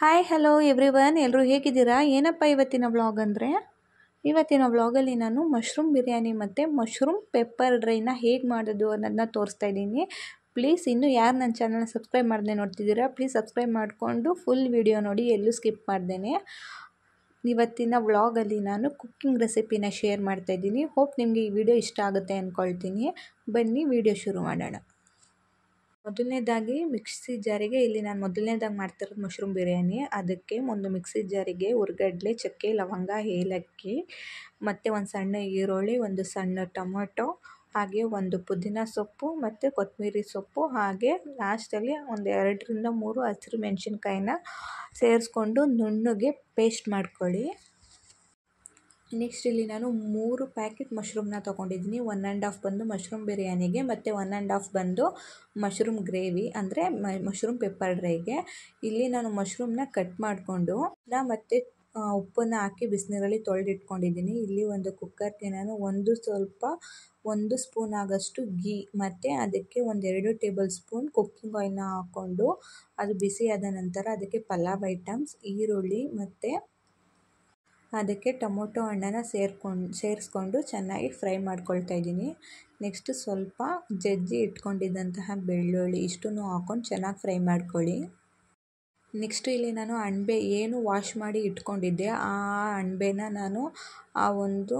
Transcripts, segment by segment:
Hi hello everyone, ಎಲ್ಲರೂ ಹೇಗಿದ್ದೀರಾ? ಏನಪ್ಪ ಇವತ್ತಿನ ವ್ಲಾಗ್ ಅಂದರೆ, ಇವತ್ತಿನ ವ್ಲಾಗಲ್ಲಿ ನಾನು ಮಶ್ರೂಮ್ ಬಿರಿಯಾನಿ ಮತ್ತು ಮಶ್ರೂಮ್ ಪೆಪ್ಪರ್ ಡ್ರೈನ ಹೇಗೆ ಮಾಡೋದು ಅನ್ನೋದನ್ನ ತೋರಿಸ್ತಾ ಇದ್ದೀನಿ. ಪ್ಲೀಸ್ ಇನ್ನೂ ಯಾರು ನನ್ನ ಚಾನಲ್ನ ಸಬ್ಸ್ಕ್ರೈಬ್ ಮಾಡದೆ ನೋಡ್ತಿದ್ದೀರಾ, ಪ್ಲೀಸ್ ಸಬ್ಸ್ಕ್ರೈಬ್ ಮಾಡಿಕೊಂಡು ಫುಲ್ ವಿಡಿಯೋ ನೋಡಿ, ಎಲ್ಲೂ ಸ್ಕಿಪ್ ಮಾಡ್ದೇನೆ. ಇವತ್ತಿನ ವ್ಲಾಗಲ್ಲಿ ನಾನು ಕುಕ್ಕಿಂಗ್ ರೆಸಿಪಿನ ಶೇರ್ ಮಾಡ್ತಾಯಿದ್ದೀನಿ. ಹೋಪ್ ನಿಮಗೆ ಈ ವಿಡಿಯೋ ಇಷ್ಟ ಆಗುತ್ತೆ ಅಂದ್ಕೊಳ್ತೀನಿ. ಬನ್ನಿ ವಿಡಿಯೋ ಶುರು ಮಾಡೋಣ. ಮೊದಲನೇದಾಗಿ ಮಿಕ್ಸಿ ಜಾರಿಗೆ, ಇಲ್ಲಿ ನಾನು ಮೊದಲನೇದಾಗಿ ಮಾಡ್ತಿರೋದು ಮಶ್ರೂಮ್ ಬಿರಿಯಾನಿ. ಅದಕ್ಕೆ ಒಂದು ಮಿಕ್ಸಿ ಜಾರಿಗೆ ಹುರ್ಗಡ್ಲೆ, ಚಕ್ಕೆ, ಲವಂಗ, ಏಲಕ್ಕಿ ಮತ್ತು ಒಂದು ಸಣ್ಣ ಈರುಳ್ಳಿ, ಒಂದು ಸಣ್ಣ ಟೊಮೊಟೊ, ಹಾಗೆ ಒಂದು ಪುದೀನ ಸೊಪ್ಪು ಮತ್ತು ಕೊತ್ತಂಬರಿ ಸೊಪ್ಪು, ಹಾಗೆ ಲಾಸ್ಟಲ್ಲಿ ಒಂದು 2ರಿಂದ 3 ಹಸಿರು ಮೆಣಸಿನ್ಕಾಯಿನ ಸೇರಿಸ್ಕೊಂಡು ನುಣ್ಣಗೆ ಪೇಸ್ಟ್ ಮಾಡ್ಕೊಳ್ಳಿ. ನೆಕ್ಸ್ಟ್ ಇಲ್ಲಿ ನಾನು 3 ಪ್ಯಾಕೆಟ್ ಮಶ್ರೂಮ್ನ ತೊಗೊಂಡಿದ್ದೀನಿ. 1½ ಬಂದು ಮಶ್ರೂಮ್ ಬಿರಿಯಾನಿಗೆ ಮತ್ತು 1½ ಬಂದು ಮಶ್ರೂಮ್ ಗ್ರೇವಿ ಅಂದರೆ ಮಶ್ರೂಮ್ ಪೆಪ್ಪರ್ ಡ್ರೈಗೆ. ಇಲ್ಲಿ ನಾನು ಮಶ್ರೂಮ್ನ ಕಟ್ ಮಾಡಿಕೊಂಡು ಮತ್ತು ಉಪ್ಪನ್ನು ಹಾಕಿ ಬಿಸಿನೀರಲ್ಲಿ ತೊಳೆದಿಟ್ಕೊಂಡಿದ್ದೀನಿ. ಇಲ್ಲಿ ಒಂದು ಕುಕ್ಕರ್ಗೆ ನಾನು ಒಂದು ಸ್ಪೂನ್ ಆಗೋಷ್ಟು ಗೀ ಮತ್ತು ಅದಕ್ಕೆ 1-2 ಟೇಬಲ್ ಸ್ಪೂನ್ ಕುಕ್ಕಿಂಗ್ ಆಯಿಲ್ನ ಹಾಕ್ಕೊಂಡು ಅದು ಬಿಸಿಯಾದ ನಂತರ ಅದಕ್ಕೆ ಪಲಾವ್ ಐಟಮ್ಸ್, ಈರುಳ್ಳಿ ಮತ್ತು ಅದಕ್ಕೆ ಟೊಮೊಟೊ ಹಣ್ಣನ್ನು ಸೇರಿಸ್ಕೊಂಡು ಚೆನ್ನಾಗಿ ಫ್ರೈ ಮಾಡ್ಕೊಳ್ತಾ ಇದ್ದೀನಿ. ನೆಕ್ಸ್ಟ್ ಸ್ವಲ್ಪ ಜಜ್ಜಿ ಇಟ್ಕೊಂಡಿದ್ದಂತಹ ಬೆಳ್ಳುಳ್ಳಿ ಇಷ್ಟನ್ನು ಹಾಕ್ಕೊಂಡು ಚೆನ್ನಾಗಿ ಫ್ರೈ ಮಾಡ್ಕೊಳ್ಳಿ. ನೆಕ್ಸ್ಟ್ ಇಲ್ಲಿ ನಾನು ಅಣಬೆ ಏನು ವಾಶ್ ಮಾಡಿ ಇಟ್ಕೊಂಡಿದ್ದೆ, ಆ ಅಣಬೆನ ನಾನು ಆ ಒಂದು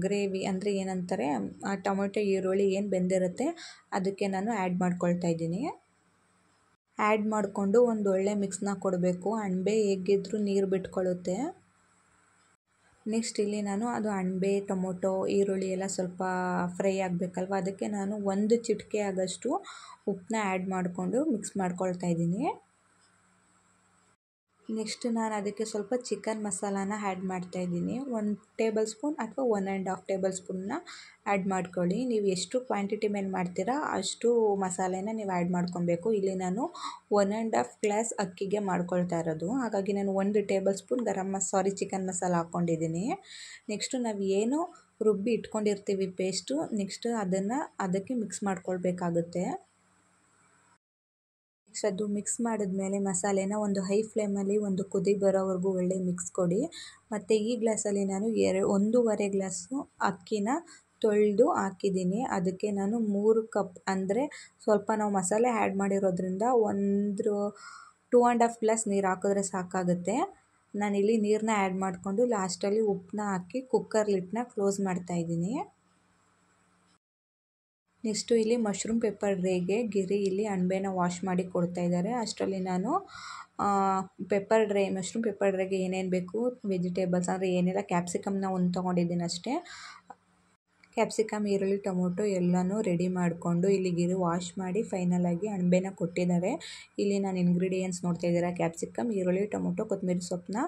ಗ್ರೇವಿ ಅಂದರೆ ಏನಂತಾರೆ ಆ ಟೊಮೊಟೊ ಈರುಳ್ಳಿ ಏನು ಬೆಂದಿರುತ್ತೆ ಅದಕ್ಕೆ ನಾನು ಆ್ಯಡ್ ಮಾಡ್ಕೊಳ್ತಾ ಇದ್ದೀನಿ. ಆ್ಯಡ್ ಮಾಡಿಕೊಂಡು ಒಂದು ಒಳ್ಳೆ ಮಿಕ್ಸ್ನ ಕೊಡಬೇಕು. ಅಣಬೆ ಹೇಗಿದ್ರೂ ನೀರು ಬಿಟ್ಕೊಳ್ಳುತ್ತೆ. ನೆಕ್ಸ್ಟ್ ಇಲ್ಲಿ ನಾನು ಅದು ಅಣಬೆ, ಟೊಮೊಟೊ, ಈರುಳ್ಳಿ ಎಲ್ಲ ಸ್ವಲ್ಪ ಫ್ರೈ ಆಗಬೇಕಲ್ವ, ಅದಕ್ಕೆ ನಾನು 1 ಚಿಟಿಕೆ ಆಗೋಷ್ಟು ಉಪ್ಪನ್ನ ಆ್ಯಡ್ ಮಾಡಿಕೊಂಡು ಮಿಕ್ಸ್ ಮಾಡ್ಕೊಳ್ತಾ ಇದ್ದೀನಿ. ನೆಕ್ಸ್ಟ್ ನಾನು ಅದಕ್ಕೆ ಸ್ವಲ್ಪ ಚಿಕನ್ ಮಸಾಲಾನ ಆ್ಯಡ್ ಮಾಡ್ತಾಯಿದ್ದೀನಿ. 1 ಟೇಬಲ್ ಸ್ಪೂನ್ ಅಥವಾ 1½ ಟೇಬಲ್ ಸ್ಪೂನ್ನ ಆ್ಯಡ್ ಮಾಡ್ಕೊಳ್ಳಿ. ನೀವು ಎಷ್ಟು ಕ್ವಾಂಟಿಟಿ ಮೇಲೆ ಮಾಡ್ತೀರಾ ಅಷ್ಟು ಮಸಾಲೆನ ನೀವು ಆ್ಯಡ್ ಮಾಡ್ಕೊಬೇಕು. ಇಲ್ಲಿ ನಾನು 1½ ಗ್ಲಾಸ್ ಅಕ್ಕಿಗೆ ಮಾಡ್ಕೊಳ್ತಾ ಇರೋದು, ಹಾಗಾಗಿ ನಾನು 1 ಟೇಬಲ್ ಸ್ಪೂನ್ ಚಿಕನ್ ಮಸಾಲ ಹಾಕ್ಕೊಂಡಿದ್ದೀನಿ. ನೆಕ್ಸ್ಟು ನಾವು ಏನು ರುಬ್ಬಿ ಇಟ್ಕೊಂಡಿರ್ತೀವಿ ಪೇಸ್ಟು, ನೆಕ್ಸ್ಟ್ ಅದಕ್ಕೆ ಮಿಕ್ಸ್ ಮಾಡ್ಕೊಳ್ಬೇಕಾಗುತ್ತೆ. ನೆಕ್ಸ್ಟ್ ಅದು ಮಿಕ್ಸ್ ಮಾಡಿದ್ಮೇಲೆ ಮಸಾಲೆನ ಒಂದು ಹೈ ಫ್ಲೇಮಲ್ಲಿ ಒಂದು ಕುದಿ ಬರೋವರೆಗೂ ಒಳ್ಳೆ ಮಿಕ್ಸ್ ಕೊಡಿ. ಮತ್ತು ಈ ಗ್ಲಾಸಲ್ಲಿ ನಾನು 1½ ಗ್ಲಾಸು ಅಕ್ಕಿನ ತೊಳೆದು ಹಾಕಿದ್ದೀನಿ. ಅದಕ್ಕೆ ನಾನು 3 ಕಪ್ ಅಂದರೆ ಸ್ವಲ್ಪ ನಾವು ಮಸಾಲೆ ಆ್ಯಡ್ ಮಾಡಿರೋದ್ರಿಂದ 2½ ಗ್ಲಾಸ್ ನೀರು ಹಾಕಿದ್ರೆ ಸಾಕಾಗುತ್ತೆ. ನಾನಿಲ್ಲಿ ನೀರನ್ನ ಆ್ಯಡ್ ಮಾಡಿಕೊಂಡು ಲಾಸ್ಟಲ್ಲಿ ಉಪ್ಪನ್ನ ಹಾಕಿ ಕುಕ್ಕರ್ ಲಿಡ್ನ ಕ್ಲೋಸ್ ಮಾಡ್ತಾಯಿದ್ದೀನಿ. ನೆಕ್ಸ್ಟು ಇಲ್ಲಿ ಮಶ್ರೂಮ್ ಪೆಪ್ಪರ್ ಡ್ರೈಗೆ ಗಿರಿ ಇಲ್ಲಿ ಅಣಬೆನ ವಾಶ್ ಮಾಡಿ ಕೊಡ್ತಾ ಇದ್ದಾರೆ. ಅಷ್ಟರಲ್ಲಿ ನಾನು ಮಶ್ರೂಮ್ ಪೆಪ್ಪರ್ ಡ್ರೈಗೆ ಏನೇನು ಬೇಕು ವೆಜಿಟೇಬಲ್ಸ್ ಅಂದರೆ ಏನೆಲ್ಲ, ಕ್ಯಾಪ್ಸಿಕಮ್ನ 1 ತೊಗೊಂಡಿದ್ದೀನಿ ಅಷ್ಟೇ. ಕ್ಯಾಪ್ಸಿಕಮ್, ಈರುಳ್ಳಿ, ಟೊಮೊಟೊ ಎಲ್ಲನೂ ರೆಡಿ ಮಾಡಿಕೊಂಡು ಇಲ್ಲಿ ಗಿರಿ ವಾಶ್ ಮಾಡಿ ಫೈನಲಾಗಿ ಅಣಬೆನ ಕೊಟ್ಟಿದ್ದಾರೆ. ಇಲ್ಲಿ ನಾನು ಇಂಗ್ರೀಡಿಯೆಂಟ್ಸ್ ನೋಡ್ತಾ ಇದ್ದೀರಾ, ಕ್ಯಾಪ್ಸಿಕಮ್, ಈರುಳ್ಳಿ, ಟೊಮೊಟೊ, ಕೊತ್ತಂಬರಿ ಸೊಪ್ಪನ್ನ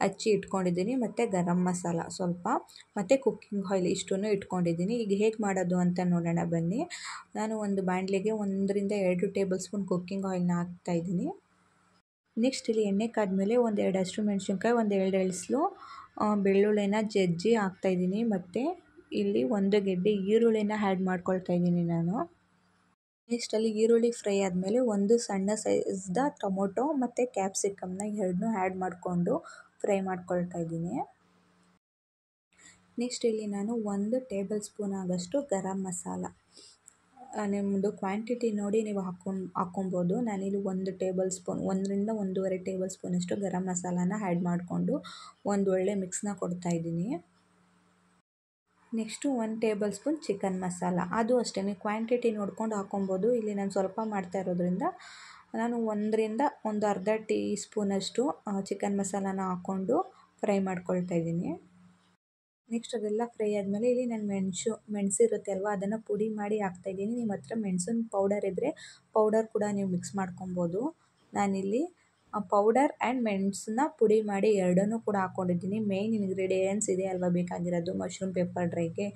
ಹಚ್ಚಿ ಇಟ್ಕೊಂಡಿದ್ದೀನಿ ಮತ್ತು ಗರಂ ಮಸಾಲ ಸ್ವಲ್ಪ ಮತ್ತು ಕುಕ್ಕಿಂಗ್ ಆಯಿಲ್ ಇಷ್ಟನ್ನು ಇಟ್ಕೊಂಡಿದ್ದೀನಿ. ಈಗ ಹೇಗೆ ಮಾಡೋದು ಅಂತ ನೋಡೋಣ ಬನ್ನಿ. ನಾನು ಒಂದು ಬಾಣಲೆಗೆ 1-2 ಟೇಬಲ್ ಸ್ಪೂನ್ ಕುಕ್ಕಿಂಗ್ ಆಯಿಲ್ನ ಹಾಕ್ತಾಯಿದ್ದೀನಿ. ನೆಕ್ಸ್ಟ್ ಇಲ್ಲಿ ಎಣ್ಣೆ ಕಾದ್ಮೇಲೆ 1-2 ಹಸಿರು ಮೆಣಸಿನ್ಕಾಯಿ, 1-2 ಎಳ್ಳು ಬೆಳ್ಳುಳ್ಳಿನ ಜಜ್ಜಿ ಹಾಕ್ತಾಯಿದ್ದೀನಿ. ಮತ್ತು ಇಲ್ಲಿ 1 ಗೆಡ್ಡೆ ಈರುಳ್ಳಿನ ಆ್ಯಡ್ ಮಾಡ್ಕೊಳ್ತಾ ಇದ್ದೀನಿ ನಾನು. ನೆಕ್ಸ್ಟ್ ಅಲ್ಲಿ ಈರುಳ್ಳಿ ಫ್ರೈ ಆದಮೇಲೆ 1 ಸಣ್ಣ ಸೈಜ್ದ ಟೊಮೊಟೊ ಮತ್ತು ಕ್ಯಾಪ್ಸಿಕಮ್ನ ಎರಡನ್ನೂ ಆ್ಯಡ್ ಮಾಡಿಕೊಂಡು ಫ್ರೈ ಮಾಡ್ಕೊಳ್ತಾ ಇದ್ದೀನಿ. ನೆಕ್ಸ್ಟ್ ಇಲ್ಲಿ ನಾನು 1 ಟೇಬಲ್ ಸ್ಪೂನ್ ಆಗೋಷ್ಟು ಗರಂ ಮಸಾಲ, ನಿಮ್ಮದು ಕ್ವಾಂಟಿಟಿ ನೋಡಿ ನೀವು ಹಾಕ್ಕೊಬೋದು. ನಾನಿಲ್ಲಿ 1 ಟೇಬಲ್ ಸ್ಪೂನ್ 1ರಿಂದ 1½ ಟೇಬಲ್ ಸ್ಪೂನಷ್ಟು ಗರಂ ಮಸಾಲಾನ ಆ್ಯಡ್ ಮಾಡಿಕೊಂಡು ಒಂದು ಒಳ್ಳೆ ಮಿಕ್ಸ್ನ ಕೊಡ್ತಾಯಿದ್ದೀನಿ. Next 1 tablespoon chicken masala, ಅದು ಅಷ್ಟೇ ನೀವು ಕ್ವಾಂಟಿಟಿ ನೋಡ್ಕೊಂಡು ಹಾಕ್ಕೊಬೋದು. ಇಲ್ಲಿ ನಾನು ಸ್ವಲ್ಪ ಮಾಡ್ತಾ ಇರೋದ್ರಿಂದ ನಾನು 1ರಿಂದ 1½ ಟೀ ಸ್ಪೂನಷ್ಟು ಚಿಕನ್ ಮಸಾಲಾನ ಹಾಕ್ಕೊಂಡು ಫ್ರೈ ಮಾಡ್ಕೊಳ್ತಾ ಇದ್ದೀನಿ. ನೆಕ್ಸ್ಟ್ ಅದೆಲ್ಲ ಫ್ರೈ ಆದಮೇಲೆ ಇಲ್ಲಿ ನಾನು ಮೆಣಸಿರುತ್ತೆ ಅಲ್ವಾ, ಅದನ್ನು ಪುಡಿ ಮಾಡಿ ಹಾಕ್ತಾಯಿದ್ದೀನಿ. ನಿಮ್ಮ ಹತ್ರ ಮೆಣಸಿನ ಪೌಡರ್ ಇದ್ದರೆ ಪೌಡರ್ ಕೂಡ ನೀವು ಮಿಕ್ಸ್ ಮಾಡ್ಕೊಬೋದು. ನಾನಿಲ್ಲಿ ಪೌಡರ್ ಆ್ಯಂಡ್ ಮೆಣಸನ್ನ ಪುಡಿ ಮಾಡಿ ಎರಡನ್ನೂ ಕೂಡ ಹಾಕ್ಕೊಂಡಿದ್ದೀನಿ. ಮೇಯ್ನ್ ಇಂಗ್ರೀಡಿಯೆಂಟ್ಸ್ ಇದೆ ಅಲ್ವಾ ಬೇಕಾಗಿರೋದು ಮಶ್ರೂಮ್ ಪೆಪ್ಪರ್ ಡ್ರೈಗೆ.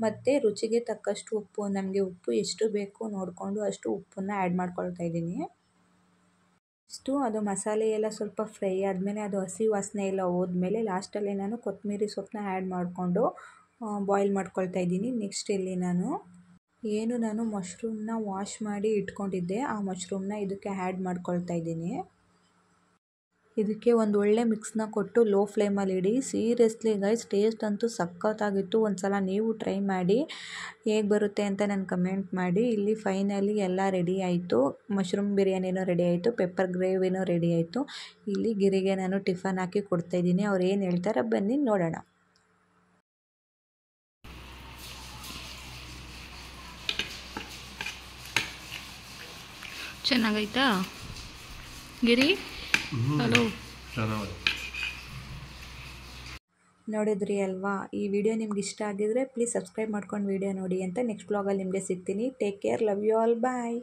ಮತ್ತು ರುಚಿಗೆ ತಕ್ಕಷ್ಟು ಉಪ್ಪು, ನಮಗೆ ಉಪ್ಪು ಎಷ್ಟು ಬೇಕು ನೋಡಿಕೊಂಡು ಅಷ್ಟು ಉಪ್ಪನ್ನು ಆ್ಯಡ್ ಮಾಡ್ಕೊಳ್ತಾ ಇದ್ದೀನಿ. ಅದು ಮಸಾಲೆ ಎಲ್ಲ ಸ್ವಲ್ಪ ಫ್ರೈ ಆದಮೇಲೆ ಅದು ಹಸಿ ವಾಸನೆ ಎಲ್ಲ ಹೋದ್ಮೇಲೆ ಲಾಸ್ಟಲ್ಲಿ ನಾನು ಕೊತ್ತಂಬರಿ ಸೊಪ್ಪನ್ನ ಆ್ಯಡ್ ಮಾಡಿಕೊಂಡು ಬಾಯ್ಲ್ ಮಾಡ್ಕೊಳ್ತಾ ಇದ್ದೀನಿ. ನೆಕ್ಸ್ಟ್ ಇಲ್ಲಿ ನಾನು ಮಶ್ರೂಮ್ನ ವಾಶ್ ಮಾಡಿ ಇಟ್ಕೊಂಡಿದ್ದೆ, ಆ ಮಶ್ರೂಮ್ನ ಇದಕ್ಕೆ ಆ್ಯಡ್ ಮಾಡ್ಕೊಳ್ತಾ ಇದ್ದೀನಿ. ಇದಕ್ಕೆ ಒಂದು ಒಳ್ಳೆ ಮಿಕ್ಸ್ನ ಕೊಟ್ಟು ಲೋ ಫ್ಲೇಮಲ್ಲಿ ಇಡಿ. ಸೀರಿಯಸ್ಲಿ ಗೈಸ್, ಟೇಸ್ಟ್ ಅಂತೂ ಸಖತ್ತಾಗಿತ್ತು. ಒಂದು ಸಲ ನೀವು ಟ್ರೈ ಮಾಡಿ, ಹೇಗೆ ಬರುತ್ತೆ ಅಂತ ನಾನು ಕಮೆಂಟ್ ಮಾಡಿ. ಇಲ್ಲಿ ಫೈನಲಿ ಎಲ್ಲ ರೆಡಿ ಆಯಿತು. ಮಶ್ರೂಮ್ ಬಿರಿಯಾನಿನೂ ರೆಡಿ ಆಯಿತು, ಪೆಪ್ಪರ್ ಗ್ರೇವಿನೂ ರೆಡಿ ಆಯಿತು. ಇಲ್ಲಿ ಗಿರಿಗೆ ನಾನು ಟಿಫನ್ ಹಾಕಿ ಕೊಡ್ತಾಯಿದ್ದೀನಿ. ಅವ್ರು ಏನು ಹೇಳ್ತಾರೆ ಬನ್ನಿ ನೋಡೋಣ. ಚೆನ್ನಾಗೈತಾ ಗಿರಿ? ಹಲೋ, ನೋಡಿದ್ರಿ ಅಲ್ವಾ? ಈ ವಿಡಿಯೋ ನಿಮ್ಗೆ ಇಷ್ಟ ಆಗಿದ್ರೆ ಪ್ಲೀಸ್ ಸಬ್ಸ್ಕ್ರೈಬ್ ಮಾಡ್ಕೊಂಡು ವಿಡಿಯೋ ನೋಡಿ ಅಂತ. ನೆಕ್ಸ್ಟ್ ವ್ಲಾಗಲ್ಲಿ ನಿಮಗೆ ಸಿಗ್ತೀನಿ. Take care, love you all, bye.